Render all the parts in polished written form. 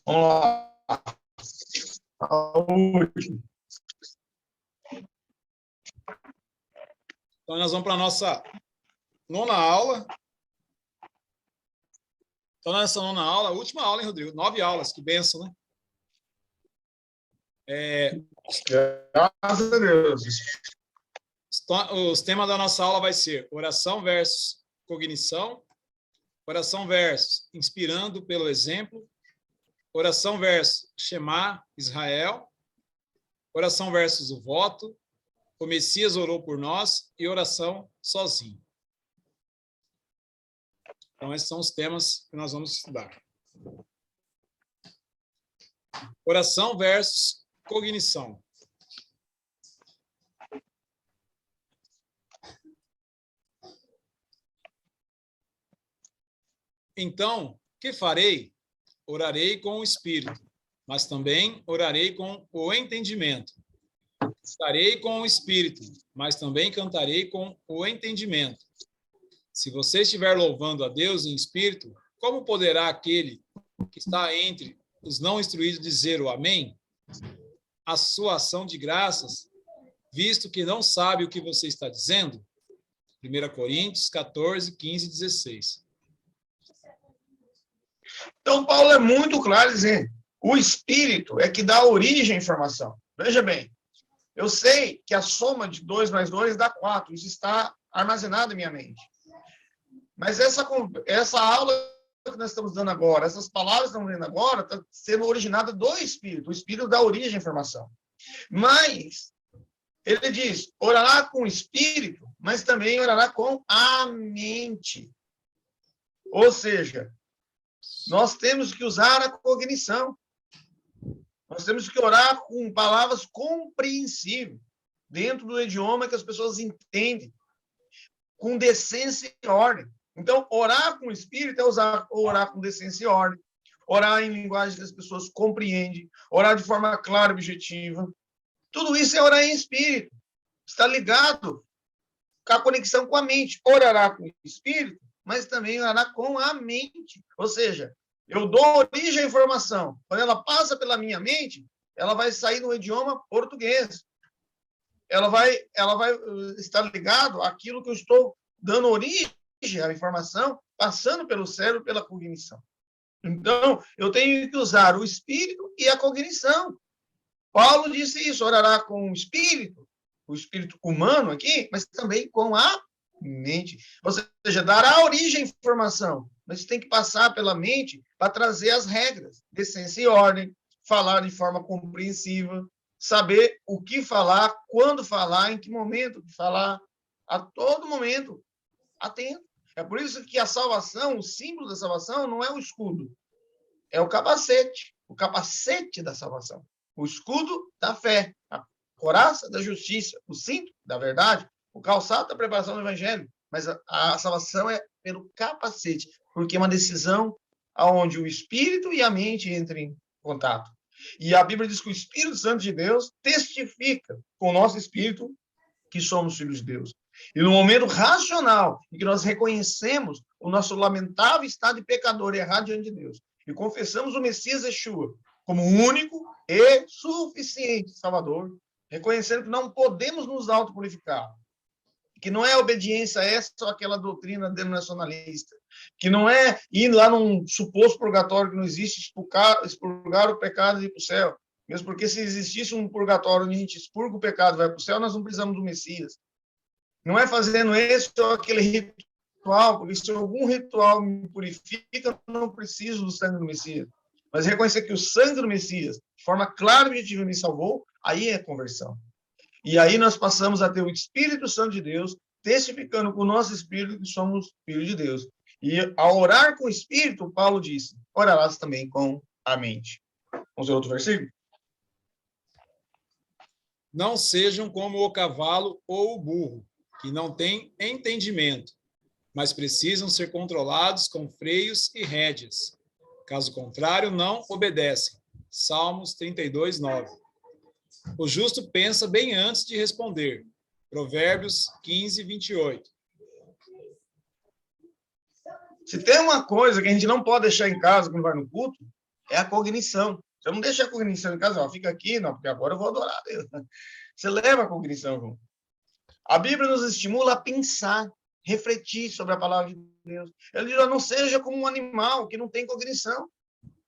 Vamos lá. Saúde. Então, nós vamos para a nossa nona aula. Então, nessa nona aula, a última aula, hein, Rodrigo? 9 aulas, que bênção, né? Graças a Deus. Os temas da nossa aula vai ser oração versus cognição, oração versus inspirando pelo exemplo, oração versus Shema Israel, oração versus o voto, o Messias orou por nós e oração sozinho. Então, esses são os temas que nós vamos estudar. Oração versus cognição. Então, que farei? Orarei com o Espírito, mas também orarei com o entendimento. Estarei com o Espírito, mas também cantarei com o entendimento. Se você estiver louvando a Deus em espírito, como poderá aquele que está entre os não instruídos dizer o amém? A sua ação de graças, visto que não sabe o que você está dizendo? 1 Coríntios 14, 15 e 16. Então, Paulo é muito claro dizendo, o Espírito é que dá origem à informação. Veja bem, eu sei que a soma de 2 mais 2 dá 4, isso está armazenado em minha mente. Mas essa aula que nós estamos dando agora, essas palavras que estamos vendo agora, está sendo originada do Espírito. O Espírito dá origem à informação. Mas, ele diz, orará com o Espírito, mas também orará com a mente. Ou seja, nós temos que usar a cognição. Nós temos que orar com palavras compreensíveis, dentro do idioma que as pessoas entendem, com decência e ordem. Então, orar com o Espírito é orar com decência e ordem, orar em linguagem que as pessoas compreendem, orar de forma clara e objetiva. Tudo isso é orar em Espírito. Está ligado com a conexão com a mente. Orará com o Espírito, mas também orará com a mente. Ou seja, eu dou origem à informação. Quando ela passa pela minha mente, ela vai sair no idioma português. Ela vai estar ligado àquilo que eu estou dando origem à informação, passando pelo cérebro, pela cognição. Então, eu tenho que usar o espírito e a cognição. Paulo disse isso, orará com o espírito humano aqui, mas também com a mente. Ou seja, dará origem à informação, mas tem que passar pela mente para trazer as regras, decência e ordem, falar de forma compreensiva, saber o que falar, quando falar, em que momento falar, a todo momento, atento. É por isso que a salvação, o símbolo da salvação, não é o escudo, é o capacete da salvação. O escudo da fé, a couraça da justiça, o cinto da verdade, o calçado da preparação do evangelho. Mas a salvação é pelo capacete, porque é uma decisão onde o espírito e a mente entram em contato. E a Bíblia diz que o Espírito Santo de Deus testifica com o nosso espírito que somos filhos de Deus. E no momento racional em que nós reconhecemos o nosso lamentável estado de pecador e errado diante de Deus, e confessamos o Messias Yeshua como único e suficiente Salvador, reconhecendo que não podemos nos autopurificar, que não é obediência a essa ou aquela doutrina denominacionalista, que não é ir lá num suposto purgatório que não existe, expurgar o pecado e ir para o céu. Mesmo porque se existisse um purgatório onde a gente expurga o pecado e vai para o céu, nós não precisamos do Messias. Não é fazendo esse ou aquele ritual, porque se algum ritual me purifica, eu não preciso do sangue do Messias. Mas reconhecer que o sangue do Messias, de forma clara e objetiva, me salvou, aí é conversão. E aí nós passamos a ter o Espírito Santo de Deus, testificando com o nosso espírito que somos filhos de Deus. E ao orar com o Espírito, Paulo disse, orarás também com a mente. Vamos ver outro versículo? Não sejam como o cavalo ou o burro, que não têm entendimento, mas precisam ser controlados com freios e rédeas. Caso contrário, não obedecem. Salmos 32, 9. O justo pensa bem antes de responder. Provérbios 15, 28. Se tem uma coisa que a gente não pode deixar em casa quando vai no culto, é a cognição. Você não deixa a cognição em casa, ó, fica aqui, não, porque agora eu vou adorar a Deus. Você leva a cognição junto. A Bíblia nos estimula a pensar, refletir sobre a palavra de Deus. Ele diz, não seja como um animal que não tem cognição.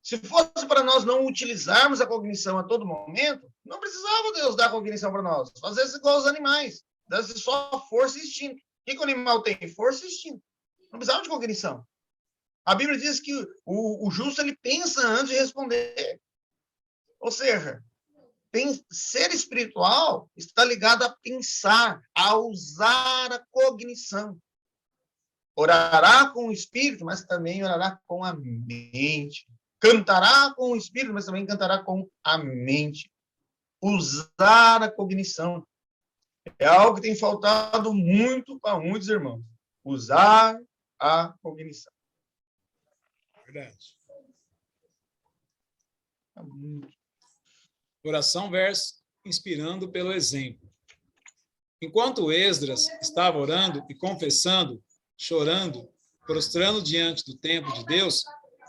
Se fosse para nós não utilizarmos a cognição a todo momento, não precisava Deus dar cognição para nós. Fazer isso igual aos animais. Dá-se só força e instinto. O que o animal tem? Força e instinto. Não precisava de cognição. A Bíblia diz que o justo ele pensa antes de responder. Ou seja, ser espiritual está ligado a pensar, a usar a cognição. Orará com o espírito, mas também orará com a mente. Cantará com o espírito, mas também cantará com a mente. Usar a cognição. É algo que tem faltado muito para muitos irmãos. Usar a cognição. Verdade. Oração versus inspirando pelo exemplo. Enquanto Esdras estava orando e confessando, chorando, prostrando diante do templo de Deus,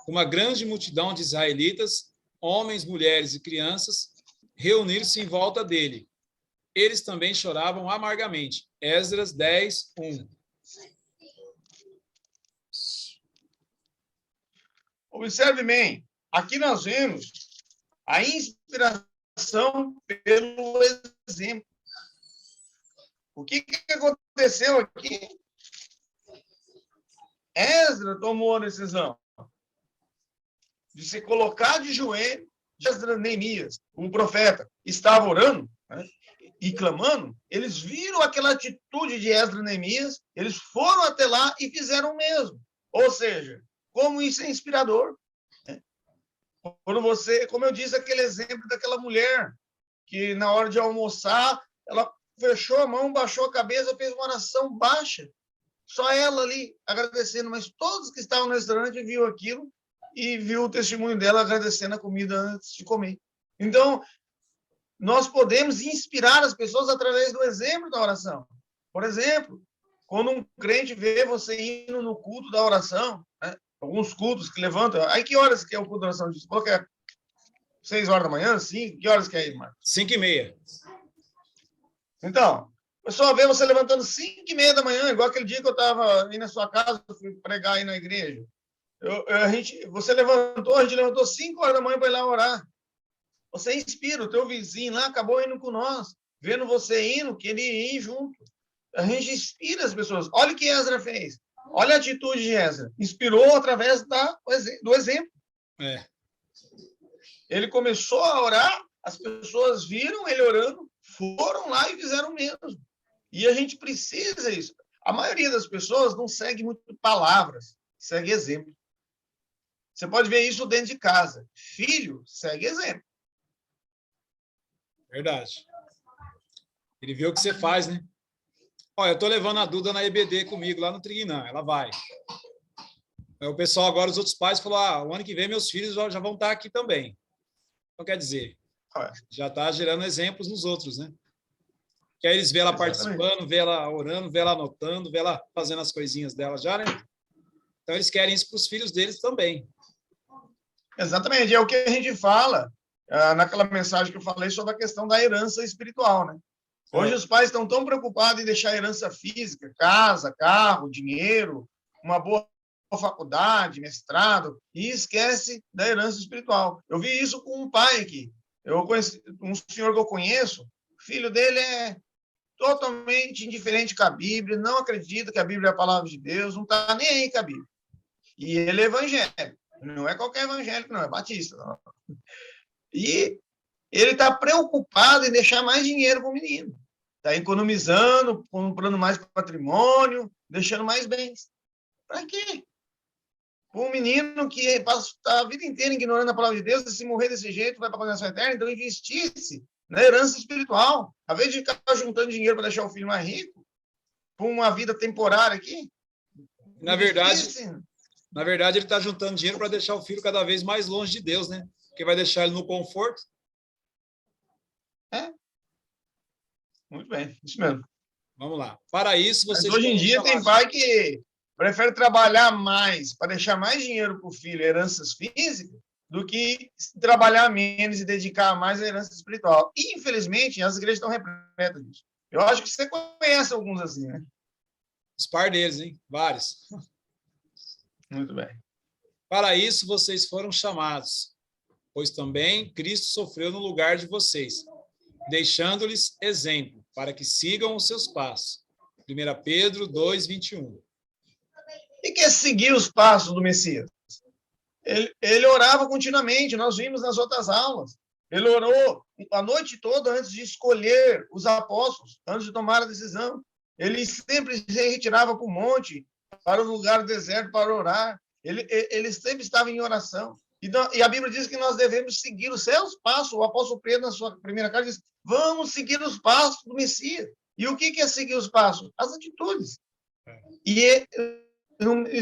uma grande multidão de israelitas, homens, mulheres e crianças, reuniram-se em volta dele. Eles também choravam amargamente. Esdras 10, 1. Observe bem, aqui nós vemos a inspiração pelo exemplo. O que aconteceu aqui? Esdras tomou a decisão de se colocar de joelho. Esdras, Neemias, um profeta, estava orando, né, e clamando. Eles viram aquela atitude de Esdras e Neemias, eles foram até lá e fizeram o mesmo. Ou seja, como isso é inspirador. Né? Quando você, como eu disse, aquele exemplo daquela mulher que na hora de almoçar, ela fechou a mão, baixou a cabeça, fez uma oração baixa. Só ela ali agradecendo, mas todos que estavam no restaurante viu aquilo e viu o testemunho dela agradecendo a comida antes de comer. Então, nós podemos inspirar as pessoas através do exemplo da oração. Por exemplo, quando um crente vê você indo no culto da oração, né, alguns cultos que levantam, aí que horas que é o culto da oração? Você falou que é 6 horas da manhã, 5? Que horas que é aí, Marcos? 5:30. Então, o pessoal vê você levantando 5:30 da manhã, igual aquele dia que eu estava aí na sua casa, fui pregar aí na igreja. Você levantou, a gente levantou 5 horas da manhã para ir lá orar. Você inspira, o teu vizinho lá acabou indo com nós, vendo você indo, que ele ia junto. A gente inspira as pessoas. Olha o que Esdras fez. Olha a atitude de Esdras. Inspirou através do exemplo. É. Ele começou a orar, as pessoas viram ele orando, foram lá e fizeram o mesmo. E a gente precisa isso. A maioria das pessoas não segue muito palavras, segue exemplo. Você pode ver isso dentro de casa. Filho segue exemplo. Verdade. Ele vê o que você faz, né? Olha, eu tô levando a Duda na EBD comigo lá no Triguinã, ela vai. Aí o pessoal agora, os outros pais, falou, o ano que vem meus filhos já vão estar aqui também. Então, quer dizer, já está gerando exemplos nos outros, né? Que aí eles vê ela participando, vê ela orando, vê ela anotando, vê ela fazendo as coisinhas dela já, né? Então, eles querem isso para os filhos deles também. Exatamente, é o que a gente fala naquela mensagem que eu falei sobre a questão da herança espiritual, né? Hoje os pais estão tão preocupados em deixar a herança física, casa, carro, dinheiro, uma boa faculdade, mestrado, e esquece da herança espiritual. Eu vi isso com um pai aqui. Eu conheci um senhor que eu conheço, o filho dele é totalmente indiferente com a Bíblia, não acredita que a Bíblia é a palavra de Deus, não está nem aí com a Bíblia. E ele é evangélico. Não é qualquer evangélico, não, é batista. Não. E ele está preocupado em deixar mais dinheiro para o menino. Está economizando, comprando mais patrimônio, deixando mais bens. Para quê? Para um menino que passa a vida inteira ignorando a palavra de Deus, e se morrer desse jeito, vai para a condenação eterna, então investisse na herança espiritual. Ao invés de ficar juntando dinheiro para deixar o filho mais rico, para uma vida temporária aqui. Na verdade, ele está juntando dinheiro para deixar o filho cada vez mais longe de Deus, né? Porque vai deixar ele no conforto. É. Muito bem, isso mesmo. Vamos lá. Para isso, você. Mas hoje em dia tem pai que prefere trabalhar mais para deixar mais dinheiro para o filho, heranças físicas, do que trabalhar menos e dedicar mais à herança espiritual. E, infelizmente, as igrejas estão repletas disso. Eu acho que você conhece alguns assim, né? Os par deles, hein? Vários. Muito bem. Para isso vocês foram chamados, pois também Cristo sofreu no lugar de vocês, deixando-lhes exemplo, para que sigam os seus passos. 1 Pedro 2, 21. E que é seguir os passos do Messias? Ele orava continuamente, nós vimos nas outras aulas. Ele orou a noite toda antes de escolher os apóstolos, antes de tomar a decisão. Ele sempre se retirava para o monte, para o lugar deserto, para orar. Ele sempre estava em oração. E a Bíblia diz que nós devemos seguir os seus passos. O apóstolo Pedro, na sua primeira carta, diz: vamos seguir os passos do Messias. E o que é seguir os passos? As atitudes. E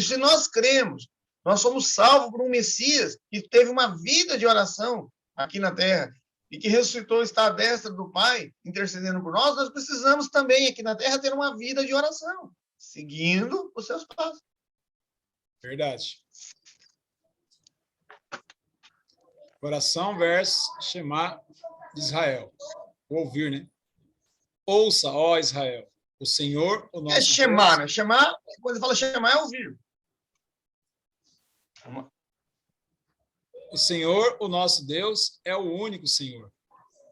se nós cremos, nós somos salvos por um Messias que teve uma vida de oração aqui na Terra e que ressuscitou, está à destra do Pai, intercedendo por nós, nós precisamos também aqui na Terra ter uma vida de oração, seguindo os seus passos. Verdade. Oração versus Shema de Israel. Ouvir, né? Ouça, ó Israel, o Senhor, o nosso É Shema, Deus. né? Shema, quando fala Shema, é ouvir. O Senhor, o nosso Deus, é o único Senhor.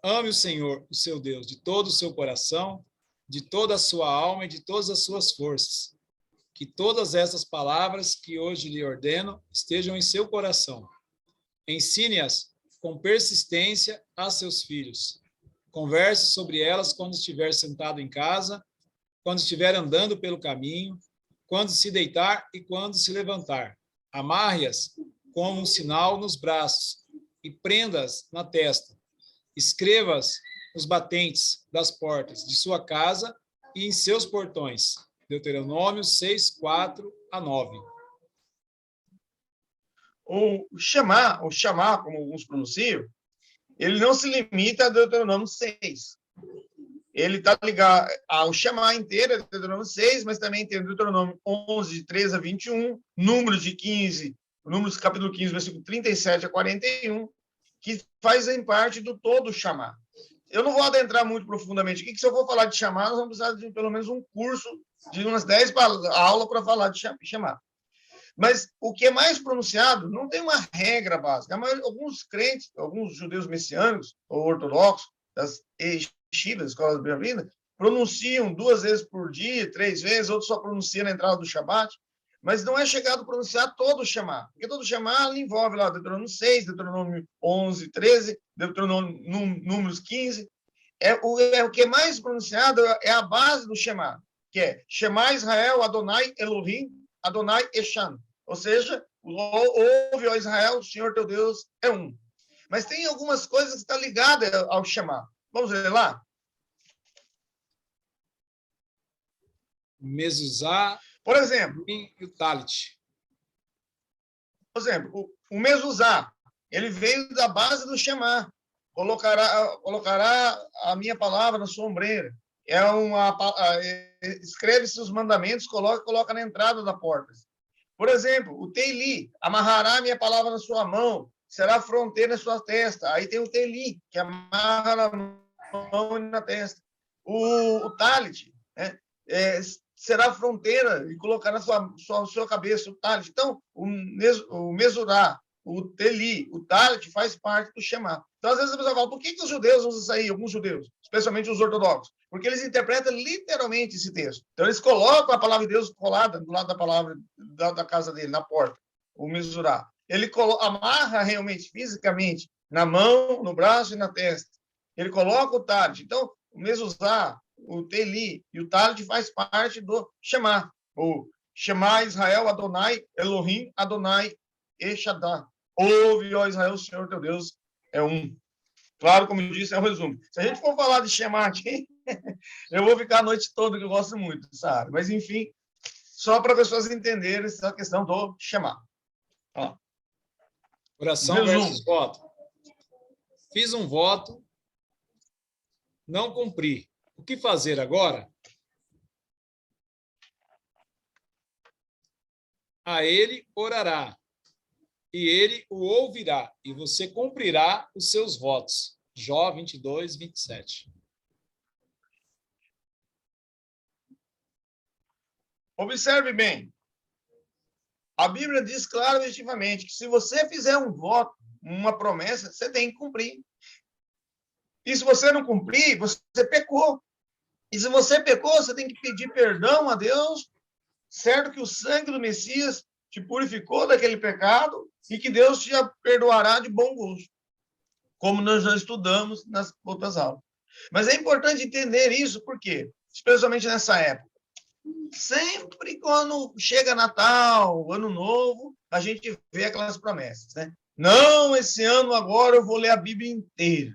Ame o Senhor, o seu Deus, de todo o seu coração, de toda a sua alma e de todas as suas forças. Que todas essas palavras que hoje lhe ordeno estejam em seu coração. Ensine-as com persistência a seus filhos. Converse sobre elas quando estiver sentado em casa, quando estiver andando pelo caminho, quando se deitar e quando se levantar. Amarre-as como um sinal nos braços e prenda-as na testa. Escreva-as nos batentes das portas de sua casa e em seus portões. Deuteronômio 6, 4 a 9. O chamar, como alguns pronunciam, ele não se limita a Deuteronômio 6. Ele está ligado ao chamar inteiro, Deuteronômio 6, mas também tem Deuteronômio 11, de 13 a 21, Números capítulo 15, versículo 37 a 41, que fazem parte do todo chamar. Eu não vou adentrar muito profundamente aqui, que se eu for falar de chamar, nós vamos precisar de pelo menos um curso de umas 10 aulas para falar de chamar. Mas o que é mais pronunciado não tem uma regra básica. Alguns crentes, alguns judeus messiânicos ou ortodoxos, das yeshivas, escolas bíblicas, pronunciam 2 vezes por dia, 3 vezes, outros só pronunciam na entrada do Shabat, mas não é chegado a pronunciar todo o chamar, porque todo o chamar envolve lá Deuteronômio 6, Deuteronômio 11, 13, Deuteronômio Números 15. O que é mais pronunciado é a base do chamar, que é Shema Israel, Adonai Elohim, Adonai Echan. Ou seja, ouve, ó Israel, o Senhor teu Deus é um. Mas tem algumas coisas que estão ligadas ao chamar. Vamos ler lá? Mezuzá, por exemplo, e o Talit. Por exemplo, o Mezuzá, ele veio da base do chamar. Colocará a minha palavra na sua ombreira. Escreve-se os mandamentos, coloca na entrada da porta. Por exemplo, o Teili, amarrará a minha palavra na sua mão, será fronteira na sua testa. Aí tem o Teili, que amarra na mão e na testa. O Talit, né? Será fronteira e colocar na sua cabeça o Talit. Então, o Mesurá, o Teli, o Talit faz parte do Shema. Então, às vezes a pessoa fala, por que os judeus usam isso aí, alguns judeus, especialmente os ortodoxos? Porque eles interpretam literalmente esse texto. Então, eles colocam a palavra de Deus colada do lado da palavra da casa dele, na porta, o Mesurá. Ele amarra realmente, fisicamente, na mão, no braço e na testa. Ele coloca o Talit. Então, o Mezuzá, o Teli e o Talit faz parte do Shema. O Shema Israel, Adonai Elohim, Adonai Echadá. Ouve, ó Israel, o Senhor teu Deus é um. Claro, como eu disse, é um resumo. Se a gente for falar de Shema aqui, eu vou ficar a noite toda, que eu gosto muito dessa área. Mas, enfim, só para pessoas entenderem essa questão do Shema. Ó. Oração versus voto. Fiz um voto, não cumpri. O que fazer agora? A ele orará. e ele o ouvirá, e você cumprirá os seus votos. Jó 22, 27. Observe bem. A Bíblia diz claro e efetivamente que se você fizer um voto, uma promessa, você tem que cumprir. E se você não cumprir, você pecou. E se você pecou, você tem que pedir perdão a Deus, certo que o sangue do Messias te purificou daquele pecado e que Deus te perdoará de bom gosto, como nós já estudamos nas outras aulas. Mas é importante entender isso, por quê? Especialmente nessa época. Sempre quando chega Natal, Ano Novo, a gente vê aquelas promessas, né? Não, esse ano agora eu vou ler a Bíblia inteira.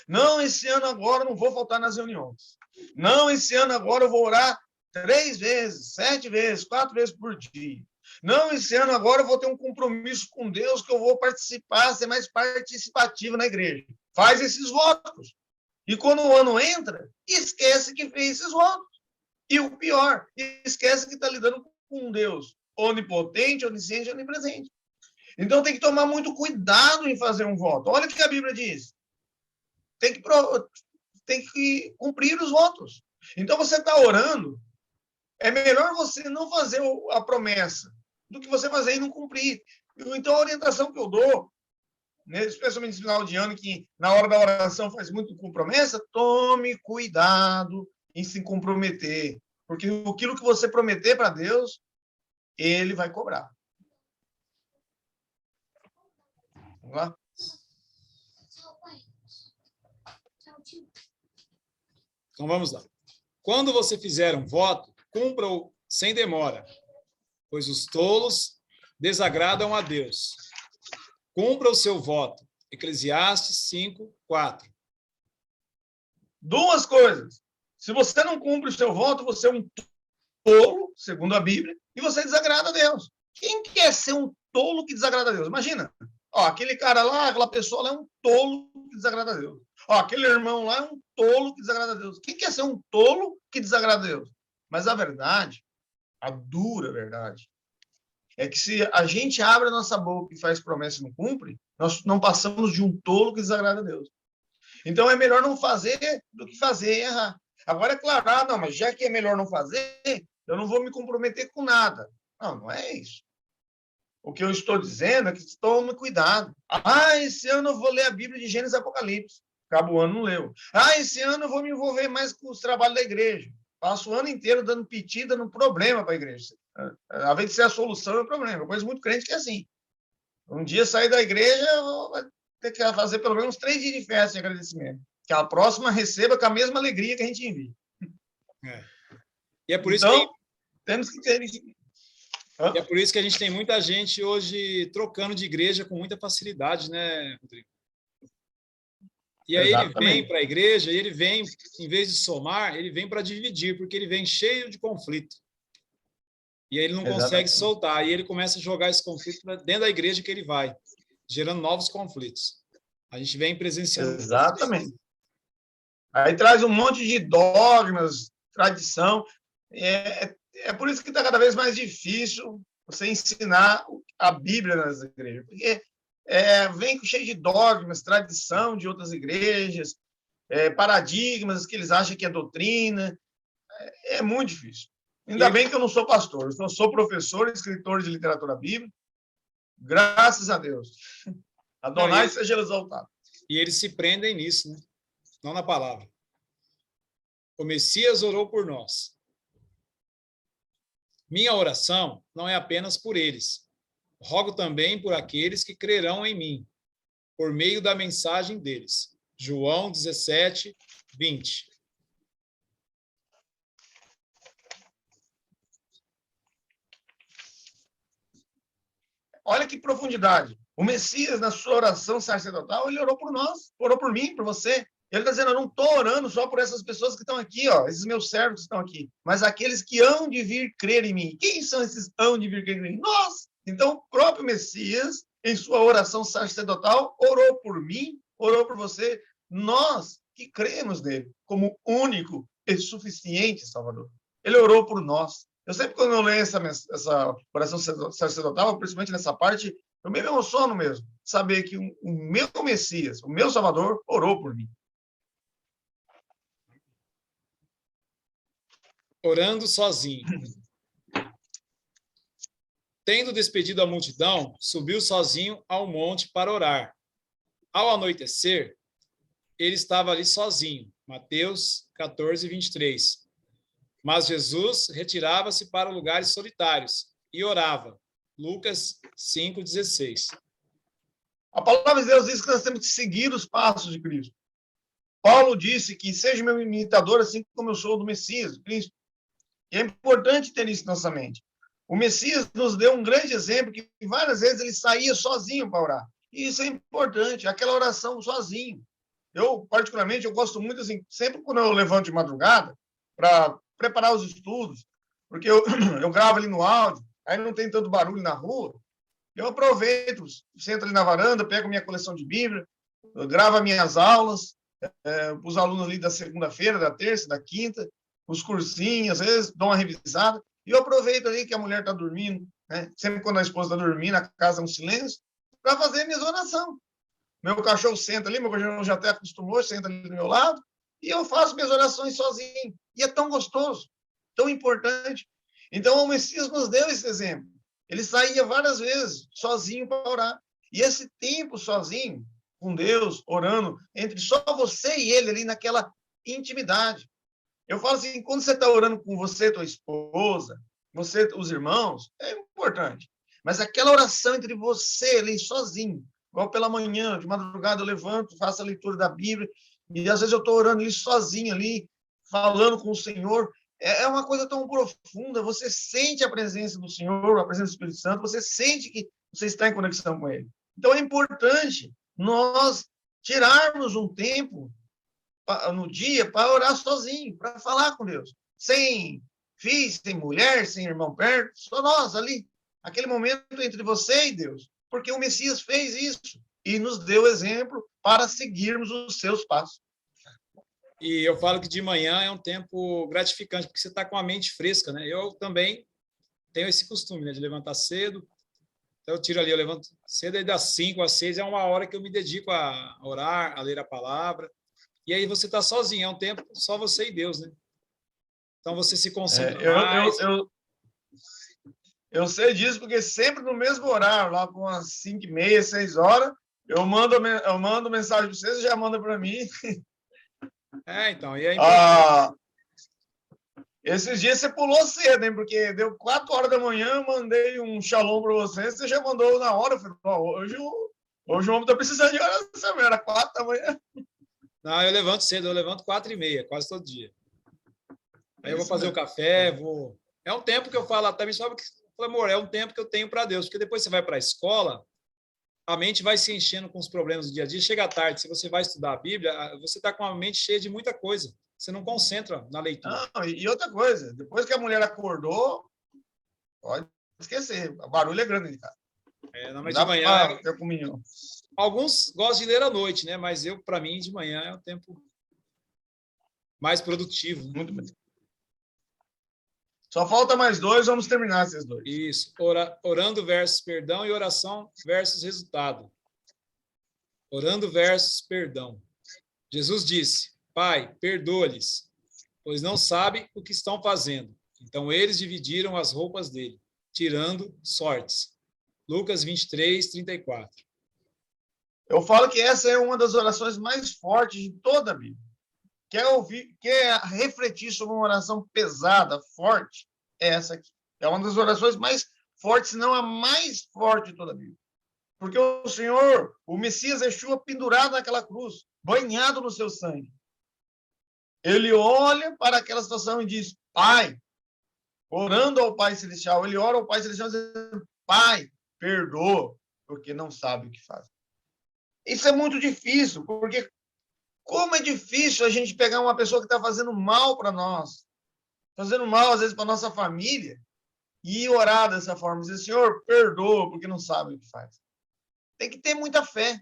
Não, esse ano agora eu não vou faltar nas reuniões. Não, esse ano agora eu vou orar 3 vezes, 7 vezes, 4 vezes por dia. Não, esse ano agora eu vou ter um compromisso com Deus que eu vou participar, ser mais participativo na igreja. Faz esses votos. E quando o ano entra, esquece que fez esses votos. E o pior, esquece que está lidando com um Deus onipotente, onisciente, onipresente. Então tem que tomar muito cuidado em fazer um voto. Olha o que a Bíblia diz. Tem que cumprir os votos. Então você está orando, é melhor você não fazer a promessa do que você fazer e não cumprir. Então a orientação que eu dou, né, especialmente no final de ano, que na hora da oração faz muito com promessa, tome cuidado em se comprometer. Porque aquilo que você prometer para Deus, ele vai cobrar. Vamos lá? Então vamos lá. Quando você fizer um voto, cumpra-o sem demora, pois os tolos desagradam a Deus. Cumpra o seu voto. Eclesiastes 5, 4. Duas coisas. Se você não cumpre o seu voto, você é um tolo, segundo a Bíblia, e você desagrada a Deus. Quem quer ser um tolo que desagrada a Deus? Imagina. Ó, aquele cara lá, aquela pessoa lá é um tolo que desagrada a Deus. Ó, aquele irmão lá é um tolo que desagrada a Deus. Quem quer ser um tolo que desagrada a Deus? Mas a verdade, a dura verdade, é que se a gente abre a nossa boca e faz promessa e não cumpre, nós não passamos de um tolo que desagrada a Deus. Então é melhor não fazer do que fazer e errar. Agora é claro, não, mas já que é melhor não fazer, eu não vou me comprometer com nada. Não, não é isso. O que eu estou dizendo é que tome cuidado. Ah, esse ano eu vou ler a Bíblia de Gênesis e Apocalipse. Acaba o ano, não leu. Ah, esse ano eu vou me envolver mais com os trabalhos da igreja. Passo o ano inteiro dando piti, dando problema para a igreja. Ao invés de ser a solução, é o problema. Eu conheço muito crente que é assim. Um dia sair da igreja, vai ter que fazer pelo menos 3 dias de festa de agradecimento. Que a próxima receba com a mesma alegria que a gente envia. E é por isso então, temos que ter isso. E é por isso que a gente tem muita gente hoje trocando de igreja com muita facilidade, né, Rodrigo? E aí Exatamente. Ele vem para a igreja e ele vem, em vez de somar, ele vem para dividir, porque ele vem cheio de conflito. E aí ele não consegue soltar. E ele começa a jogar esse conflito dentro da igreja que ele vai, gerando novos conflitos. A gente vem presenciando. Exatamente. Aí traz um monte de dogmas, tradição. É por isso que está cada vez mais difícil você ensinar a Bíblia nas igrejas. Porque vem cheio de dogmas, tradição de outras igrejas, paradigmas que eles acham que é doutrina. É muito difícil. Ainda bem que eu não sou pastor, eu sou professor e escritor de literatura bíblica. Graças a Deus. Adonai seja exaltado. E eles se prendem nisso, né? Não na palavra. O Messias orou por nós. Minha oração não é apenas por eles. Rogo também por aqueles que crerão em mim, por meio da mensagem deles. João 17, 20. Olha que profundidade. O Messias, na sua oração sacerdotal, ele orou por nós, orou por mim, por você. Ele está dizendo, eu não estou orando só por essas pessoas que estão aqui, ó, esses meus servos que estão aqui, mas aqueles que hão de vir crer em mim. Quem são esses hão de vir crer em mim? Nós! Então, o próprio Messias, em sua oração sacerdotal, orou por mim, orou por você, nós que cremos nele como único e suficiente Salvador. Ele orou por nós. Eu sempre, quando eu leio essa oração sacerdotal, principalmente nessa parte, Eu me emociono mesmo, saber que o meu Messias, o meu Salvador, orou por mim. Orando sozinho. Tendo despedido a multidão, subiu sozinho ao monte para orar. Ao anoitecer, ele estava ali sozinho. Mateus 14, 23. Mas Jesus retirava-se para lugares solitários e orava. Lucas 5, 16. A palavra de Deus diz que nós temos que seguir os passos de Cristo. Paulo disse que seja meu imitador, assim como eu sou do Messias, Cristo. E é importante ter isso na nossa mente. O Messias nos deu um grande exemplo que várias vezes ele saía sozinho para orar. E isso é importante, aquela oração sozinho. Eu, particularmente, eu gosto muito, assim, sempre quando eu levanto de madrugada para preparar os estudos, porque eu gravo ali no áudio, aí não tem tanto barulho na rua, eu aproveito, sento ali na varanda, pego minha coleção de Bíblia, gravo minhas aulas, os alunos ali da segunda-feira, da terça, da quinta, os cursinhos, às vezes dou uma revisada, e eu aproveito ali que a mulher está dormindo, né? Sempre quando a esposa está dormindo, a casa é um silêncio, para fazer minhas orações. Meu cachorro senta ali, meu cachorro já até acostumou, senta ali do meu lado, e eu faço minhas orações sozinho. E é tão gostoso, tão importante. Então, o Messias nos deu esse exemplo. Ele saía várias vezes sozinho para orar. E esse tempo sozinho, com Deus, orando, entre só você e ele ali naquela intimidade. Eu falo assim, quando você está orando com você, tua esposa, você, os irmãos, é importante. Mas aquela oração entre você ali sozinho, igual pela manhã, de madrugada eu levanto, faço a leitura da Bíblia, e às vezes eu estou orando ali sozinho ali, falando com o Senhor, é uma coisa tão profunda, você sente a presença do Senhor, a presença do Espírito Santo, você sente que você está em conexão com Ele. Então é importante nós tirarmos um tempo no dia para orar sozinho, para falar com Deus, sem filho, sem mulher, sem irmão perto, só nós ali, aquele momento entre você e Deus, porque o Messias fez isso e nos deu exemplo para seguirmos os seus passos. E eu falo que de manhã é um tempo gratificante, porque você está com a mente fresca, né? Eu também tenho esse costume, né, de levantar cedo. Então, eu tiro ali, eu levanto cedo, e das 5 às 6 é uma hora que eu me dedico a orar, a ler a palavra. E aí você está sozinho, é um tempo só você e Deus, né? Então você se concentra mais. Eu sei disso, porque sempre no mesmo horário, lá com as 5h30, 6 horas, eu mando mensagem para vocês, já manda para mim. Então, e é importante. Esses dias você pulou cedo, hein? Porque deu 4 horas da manhã, eu mandei um shalom para você já mandou na hora. Eu falei, hoje o homem está precisando de oração, era 4 da manhã. Não, eu levanto cedo, eu levanto 4h30, quase todo dia. Aí eu vou fazer o café, vou... É um tempo que eu falo até me sabe que, amor, é um tempo que eu tenho para Deus, porque depois você vai para a escola, a mente vai se enchendo com os problemas do dia a dia, chega à tarde, se você vai estudar a Bíblia, você está com a mente cheia de muita coisa, você não concentra na leitura. Não, e outra coisa, depois que a mulher acordou, pode esquecer, o barulho é grande, cara. Não, mas de manhã... comunhão. Alguns gostam de ler à noite, né? Mas para mim, de manhã é o tempo mais produtivo. Né? Muito bem. Só falta mais 2, vamos terminar esses 2. Isso. Orando versus perdão e oração versus resultado. Orando versus perdão. Jesus disse, Pai, perdoa-lhes, pois não sabem o que estão fazendo. Então eles dividiram as roupas dele, tirando sortes. Lucas 23, 34. Eu falo que essa é uma das orações mais fortes de toda a Bíblia. Quer refletir sobre uma oração pesada, forte? É essa aqui. É uma das orações mais fortes, se não a mais forte de toda a Bíblia. Porque o Senhor, o Messias Yeshua, pendurado naquela cruz, banhado no seu sangue. Ele olha para aquela situação e diz, Pai, orando ao Pai Celestial, ele ora ao Pai Celestial dizendo, Pai, perdoa, porque não sabe o que faz. Isso é muito difícil, porque como é difícil a gente pegar uma pessoa que está fazendo mal para nós, fazendo mal, às vezes, para nossa família, e orar dessa forma, dizer, Senhor, perdoa, porque não sabe o que faz. Tem que ter muita fé.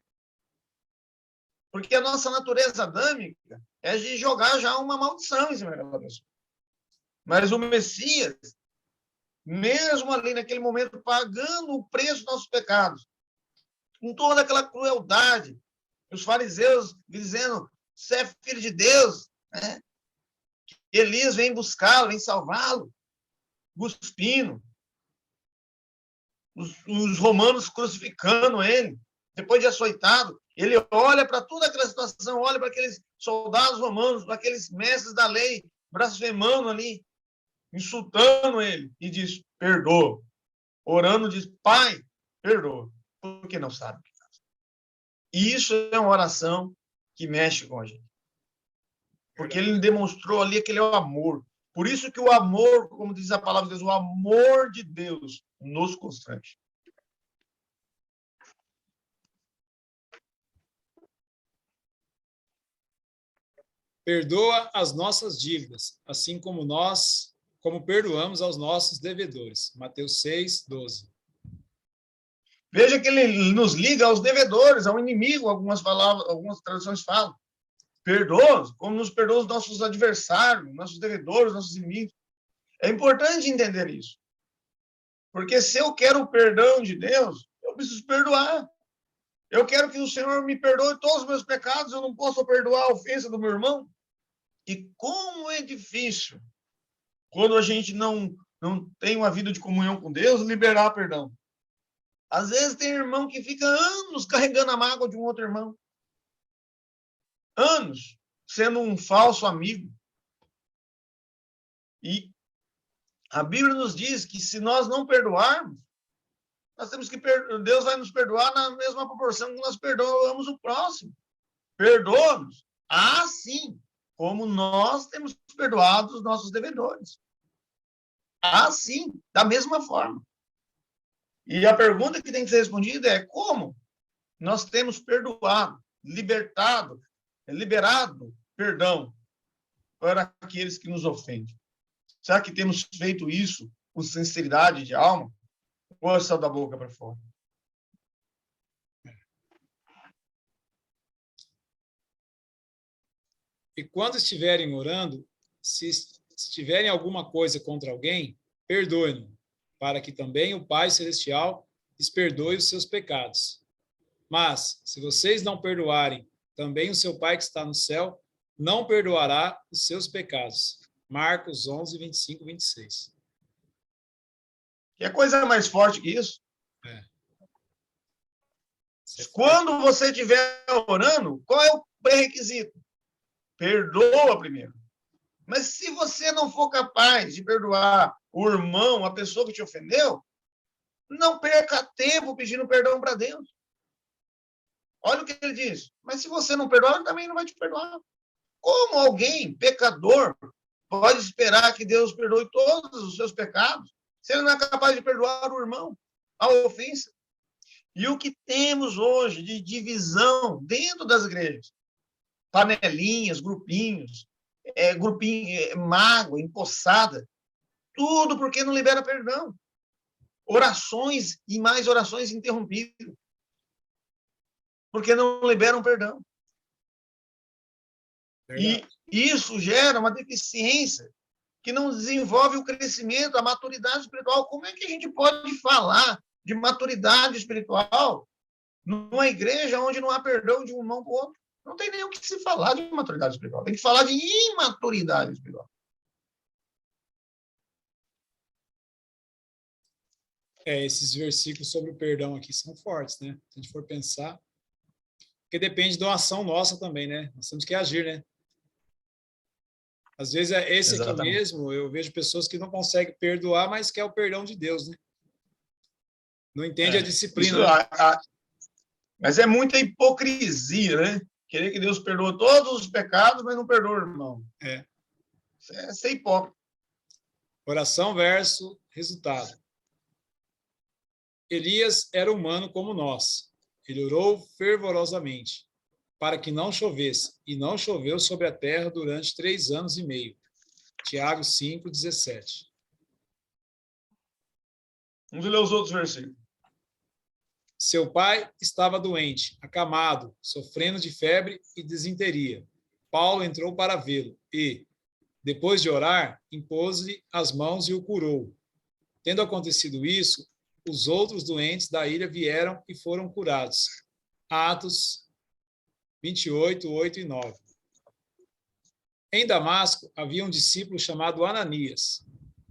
Porque a nossa natureza adâmica é de jogar já uma maldição em cima daquela pessoa. Mas o Messias, mesmo ali naquele momento, pagando o preço dos nossos pecados, com toda aquela crueldade. Os fariseus dizendo, você é filho de Deus, né? Elias vem buscá-lo, vem salvá-lo, cuspindo. Os romanos crucificando ele, depois de açoitado. Ele olha para toda aquela situação, olha para aqueles soldados romanos, para aqueles mestres da lei, blasfemando ali, insultando ele, e diz, perdoa. Orando, diz, Pai, perdoa, porque não sabe o que faz. E isso é uma oração que mexe com a gente. Porque ele demonstrou ali aquele amor. Por isso que o amor, como diz a palavra de Deus, o amor de Deus nos constrange. Perdoa as nossas dívidas, assim como perdoamos aos nossos devedores. Mateus 6, 12. Veja que ele nos liga aos devedores, ao inimigo, algumas traduções falam. Perdoa, como nos perdoa os nossos adversários, nossos devedores, nossos inimigos. É importante entender isso. Porque se eu quero o perdão de Deus, eu preciso perdoar. Eu quero que o Senhor me perdoe todos os meus pecados, eu não posso perdoar a ofensa do meu irmão. E como é difícil, quando a gente não tem uma vida de comunhão com Deus, liberar perdão. Às vezes tem irmão que fica anos carregando a mágoa de um outro irmão. Anos sendo um falso amigo. E a Bíblia nos diz que se nós não perdoarmos, nós temos que Deus vai nos perdoar na mesma proporção que nós perdoamos o próximo. Perdoa-nos, assim como nós temos perdoado os nossos devedores. Assim, da mesma forma. E a pergunta que tem que ser respondida é como nós temos perdoado, liberado perdão para aqueles que nos ofendem. Será que temos feito isso com sinceridade de alma? Ou é só da boca para fora? E quando estiverem orando, se tiverem alguma coisa contra alguém, perdoem-no, para que também o Pai Celestial lhes perdoe os seus pecados. Mas, se vocês não perdoarem, também o seu Pai que está no céu não perdoará os seus pecados. Marcos 11, 25 e 26. Que coisa mais forte que isso? É. Quando você estiver orando, qual é o pré-requisito? Perdoa primeiro. Mas se você não for capaz de perdoar o irmão, a pessoa que te ofendeu, não perca tempo pedindo perdão para Deus. Olha o que ele diz. Mas se você não perdoar, ele também não vai te perdoar. Como alguém, pecador, pode esperar que Deus perdoe todos os seus pecados, se ele não é capaz de perdoar o irmão, a ofensa? E o que temos hoje de divisão dentro das igrejas? Panelinhas, grupinhos, mágoa, empossada, tudo porque não libera perdão. Orações e mais orações interrompidas, porque não liberam perdão. Verdade. E isso gera uma deficiência que não desenvolve o crescimento, a maturidade espiritual. Como é que a gente pode falar de maturidade espiritual numa igreja onde não há perdão de um irmão para o outro? Não tem nem o que se falar de maturidade espiritual. Tem que falar de imaturidade espiritual. Esses versículos sobre o perdão aqui são fortes, né? Se a gente for pensar. Porque depende de uma ação nossa também, né? Nós temos que agir, né? Às vezes é esse Exatamente. Aqui mesmo, eu vejo pessoas que não conseguem perdoar, mas quer o perdão de Deus, né? Não entende a disciplina. Isso, né? Mas é muita hipocrisia, né? Querer que Deus perdoe todos os pecados, mas não perdoa o irmão. Isso é ser hipócrita. Oração versus resultado. Elias era humano como nós. Ele orou fervorosamente para que não chovesse, e não choveu sobre a terra durante 3 anos e meio. Tiago 5, 17. Vamos ler os outros versículos. Seu pai estava doente, acamado, sofrendo de febre e desinteria. Paulo entrou para vê-lo e, depois de orar, impôs-lhe as mãos e o curou. Tendo acontecido isso, os outros doentes da ilha vieram e foram curados. Atos 28, 8 e 9. Em Damasco havia um discípulo chamado Ananias.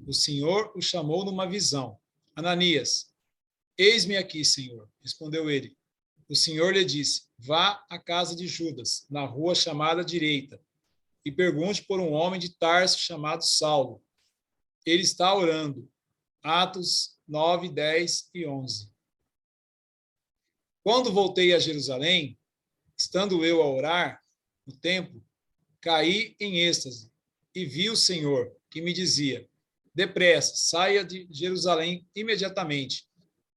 O Senhor o chamou numa visão. Ananias, eis-me aqui, Senhor, respondeu ele. O Senhor lhe disse, vá à casa de Judas, na rua chamada Direita, e pergunte por um homem de Tarso chamado Saulo. Ele está orando. Atos 9, 10 e 11. Quando voltei a Jerusalém, estando eu a orar no templo, caí em êxtase e vi o Senhor, que me dizia, depressa, saia de Jerusalém imediatamente,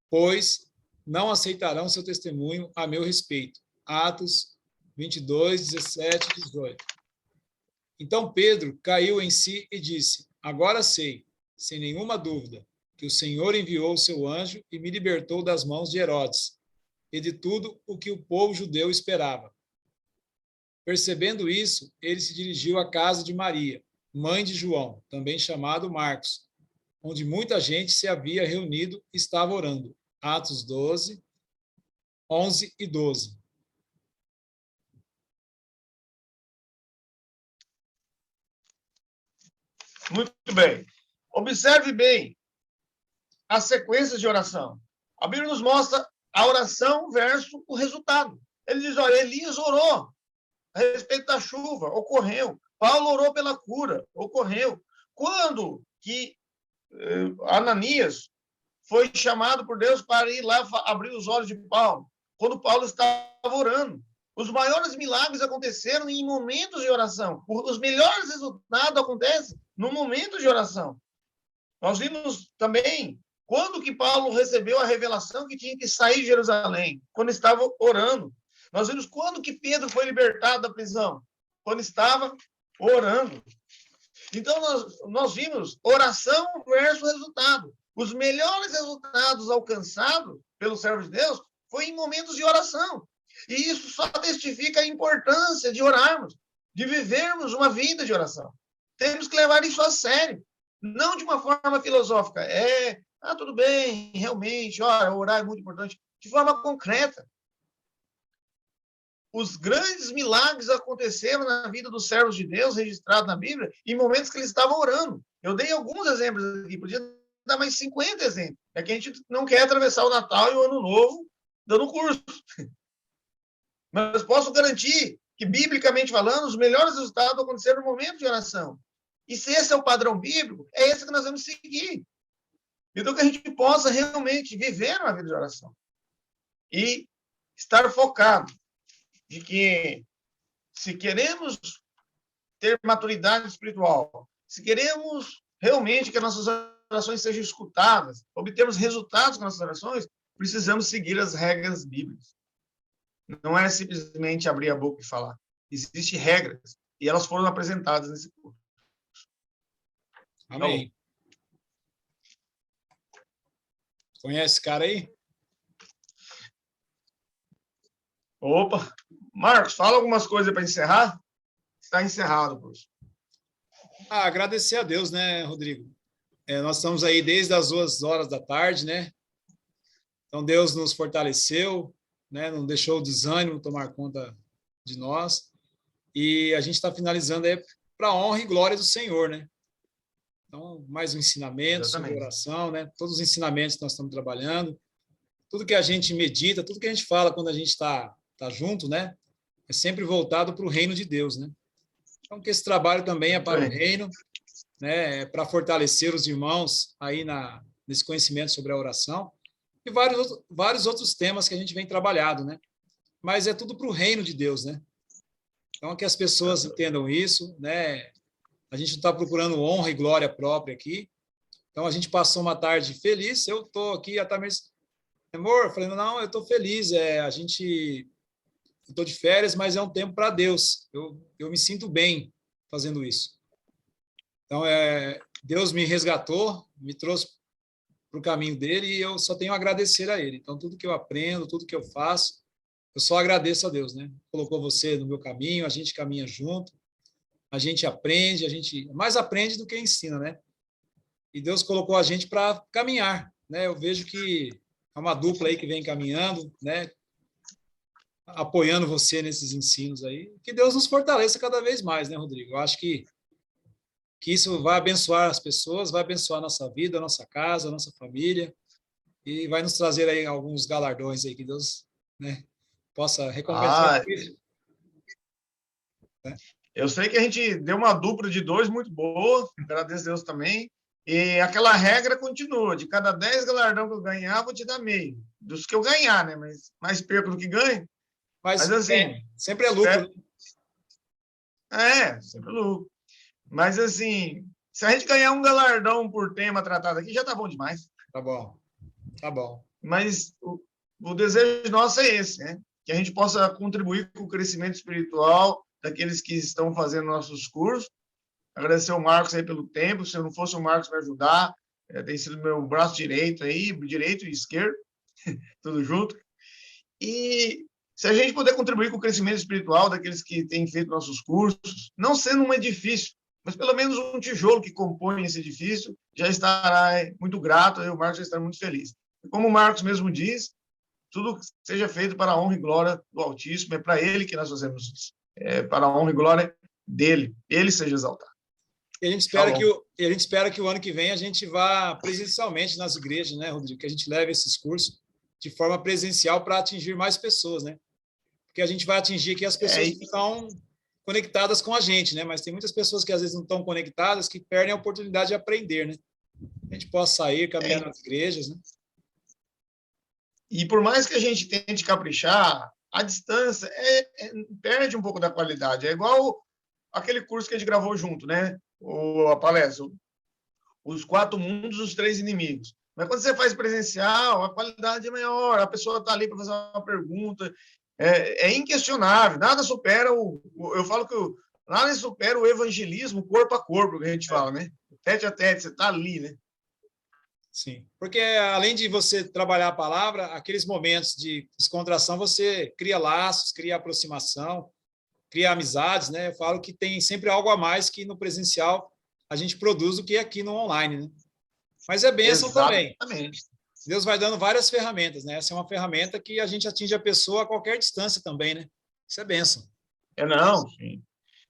pois não aceitarão seu testemunho a meu respeito. Atos 22, 17 e 18. Então Pedro caiu em si e disse, agora sei, sem nenhuma dúvida, que o Senhor enviou o seu anjo e me libertou das mãos de Herodes e de tudo o que o povo judeu esperava. Percebendo isso, ele se dirigiu à casa de Maria, mãe de João, também chamado Marcos, onde muita gente se havia reunido e estava orando. Atos 12, 11 e 12. Muito bem. Observe bem as sequências de oração. A Bíblia nos mostra a oração versus o resultado. Ele diz, olha, Elias orou a respeito da chuva, ocorreu. Paulo orou pela cura, ocorreu. Quando que Ananias foi chamado por Deus para ir lá abrir os olhos de Paulo? Quando Paulo estava orando. Os maiores milagres aconteceram em momentos de oração. Os melhores resultados acontecem no momento de oração. Nós vimos também quando que Paulo recebeu a revelação que tinha que sair de Jerusalém, quando estava orando. Nós vimos quando que Pedro foi libertado da prisão, quando estava orando. Então, nós vimos oração versus resultado. Os melhores resultados alcançados pelo servo de Deus foi em momentos de oração. E isso só testifica a importância de orarmos, de vivermos uma vida de oração. Temos que levar isso a sério, não de uma forma filosófica. Tudo bem, realmente, orar é muito importante. De forma concreta. Os grandes milagres aconteceram na vida dos servos de Deus, registrados na Bíblia, em momentos que eles estavam orando. Eu dei alguns exemplos aqui, podia dar mais 50 exemplos. É que a gente não quer atravessar o Natal e o Ano Novo dando curso. Mas posso garantir que, biblicamente falando, os melhores resultados aconteceram no momento de oração. E se esse é o padrão bíblico, é esse que nós vamos seguir. Então, que a gente possa realmente viver uma vida de oração. E estar focado de que, se queremos ter maturidade espiritual, se queremos realmente que as nossas orações sejam escutadas, obtermos resultados com nossas orações, precisamos seguir as regras bíblicas. Não é simplesmente abrir a boca e falar. Existem regras, e elas foram apresentadas nesse curso. Amém. Então, conhece esse cara aí? Opa! Marcos, fala algumas coisas para encerrar? Está encerrado, professor. Agradecer a Deus, né, Rodrigo? Nós estamos aí desde as 2 horas da tarde, né? Então, Deus nos fortaleceu, né? Não deixou o desânimo tomar conta de nós. E a gente está finalizando aí para a honra e glória do Senhor, né? Então, mais um ensinamento sobre oração, né? Todos os ensinamentos que nós estamos trabalhando, tudo que a gente medita, tudo que a gente fala quando a gente está junto, né? É sempre voltado para o reino de Deus, né? Então, que esse trabalho também é para o reino, né? É para fortalecer os irmãos aí nesse conhecimento sobre a oração e vários outros temas que a gente vem trabalhando, né? Mas é tudo para o reino de Deus, né? Então, que as pessoas entendam isso, né? A gente não está procurando honra e glória própria aqui. Então, a gente passou uma tarde feliz. Eu estou aqui, a Tamires, amor, falando, não, eu estou feliz. Eu estou de férias, mas é um tempo para Deus. Eu me sinto bem fazendo isso. Então, Deus me resgatou, me trouxe para o caminho dele e eu só tenho a agradecer a ele. Então, tudo que eu aprendo, tudo que eu faço, eu só agradeço a Deus, né? Colocou você no meu caminho, a gente caminha junto, a gente aprende, a gente mais aprende do que ensina, né? E Deus colocou a gente para caminhar, né, eu vejo que é uma dupla aí que vem caminhando, né, apoiando você nesses ensinos aí. Que Deus nos fortaleça cada vez mais, né, Rodrigo? Eu acho que isso vai abençoar as pessoas, vai abençoar a nossa vida, a nossa casa, a nossa família, e vai nos trazer aí alguns galardões aí, que Deus, né, possa recompensar Ah, por isso, né? eu sei que a gente deu uma dupla de dois muito boa, agradeço a Deus também. E aquela regra continua: de cada 10 galardão que eu ganhar, vou te dar meio. Dos que eu ganhar, né? Mas mais perco do que ganho. Mas Mas assim, sempre é lucro, espero. né? Sempre lucro. Mas assim, se a gente ganhar um galardão por tema tratado aqui, já tá bom demais. Tá bom, tá bom. Mas o desejo nosso é esse, né? Que a gente possa contribuir com o crescimento espiritual daqueles que estão fazendo nossos cursos. Agradecer ao Marcos aí pelo tempo. Se eu não fosse o Marcos me ajudar, tem sido meu braço direito aí, direito e esquerdo, tudo junto. E se a gente puder contribuir com o crescimento espiritual daqueles que têm feito nossos cursos, não sendo um edifício, mas pelo menos um tijolo que compõe esse edifício, já estará muito grato, e o Marcos já estará muito feliz. E como o Marcos mesmo diz, tudo seja feito para a honra e glória do Altíssimo, é para ele que nós fazemos isso. É para a honra e glória dele, ele seja exaltado. E a gente espera que o ano que vem a gente vá presencialmente nas igrejas, né, Rodrigo? Que a gente leve esses cursos de forma presencial para atingir mais pessoas, né? Porque a gente vai atingir aqui as pessoas que estão conectadas com a gente, né? Mas tem muitas pessoas que às vezes não estão conectadas, que perdem a oportunidade de aprender, né? A gente possa sair, caminhar nas igrejas, né? E por mais que a gente tente caprichar, a distância perde um pouco da qualidade. É igual aquele curso que a gente gravou junto, né? A palestra, os 4 mundos, os 3 inimigos. Mas quando você faz presencial, a qualidade é maior, a pessoa está ali para fazer uma pergunta, é inquestionável, nada supera eu falo que nada supera o evangelismo corpo a corpo, que a gente fala, né? Tete a tete, você está ali, né? Sim, porque além de você trabalhar a palavra, aqueles momentos de descontração, você cria laços, cria aproximação, cria amizades, né? Eu falo que tem sempre algo a mais que no presencial a gente produz do que aqui no online, né? Mas é bênção também. Exatamente. Deus vai dando várias ferramentas, né? Essa é uma ferramenta que a gente atinge a pessoa a qualquer distância também, né? Isso é bênção. Não, sim.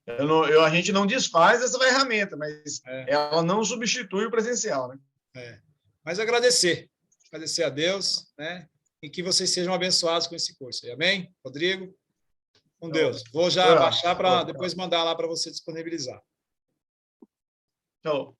A gente não desfaz essa ferramenta, mas ela não substitui o presencial, né? Mas agradecer a Deus, né? E que vocês sejam abençoados com esse curso. Amém? Rodrigo, com Deus. Vou já baixar para depois mandar lá para você disponibilizar. Tchau.